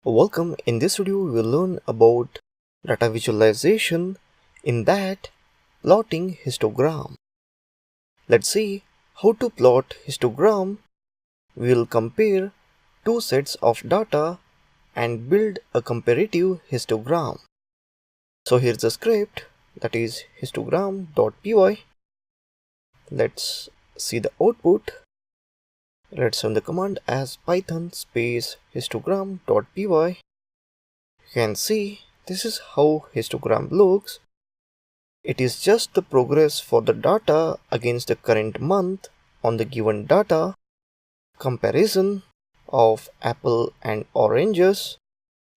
Welcome. In this video we will learn about data visualization, in that plotting histogram. Let's see how to plot histogram. We will compare two sets of data and build a comparative histogram. So here's the script, that is histogram.py. Let's see the output. Let's run the command as python space histogram.py. You can see this is how histogram looks. It is just the progress for the data against the current month on the given data, comparison of apple and oranges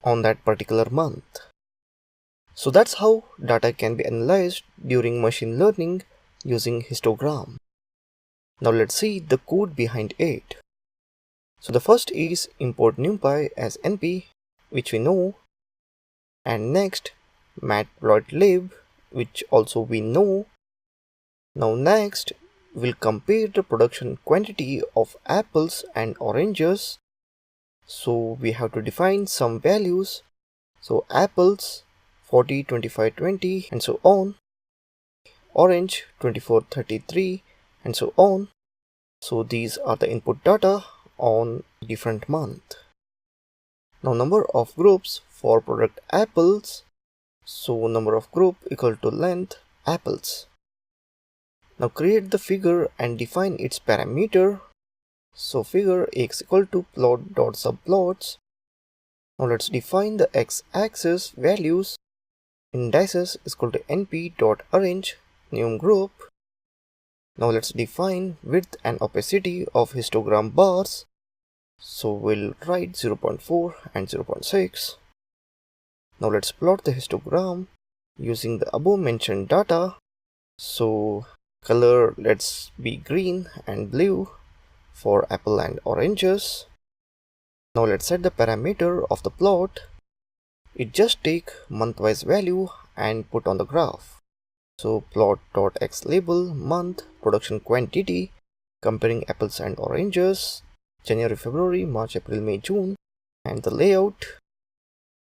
on that particular month. So that's how data can be analyzed during machine learning using histogram. Now let's see the code behind it. So the first is import numpy as np, which we know, and next matplotlib, which also we know. Now next we'll compare the production quantity of apples and oranges. So we have to define some values. So apples 40, 25, 20 and so on, orange 24, 33 and so on. So these are the input data on different month. Now number of groups for product apples. So number of group equal to length apples. Now create the figure and define its parameter. So figure x equal to plot.subplots. Now let's define the x-axis values. Indices is equal to np.arrange num group. Now let's define width and opacity of histogram bars. So we'll write 0.4 and 0.6. Now let's plot the histogram using the above mentioned data. So color, let's be green and blue for apple and oranges. Now let's set the parameter of the plot. It just take month-wise value and put on the graph. So plot.x label month production quantity comparing apples and oranges, January, February, March, April, May, June, and the layout.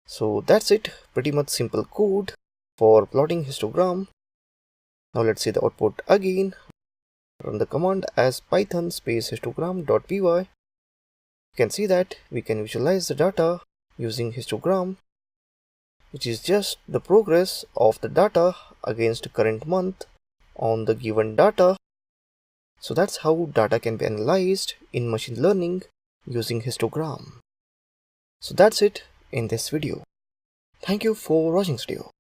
So that's it, pretty much simple code for plotting histogram. Now let's see the output again. Run the command as python space histogram.py. You can see that we can visualize the data using histogram, which is just the progress of the data against current month on the given data. So that's how data can be analyzed in machine learning using histogram. So that's it in this video. Thank you for watching this video.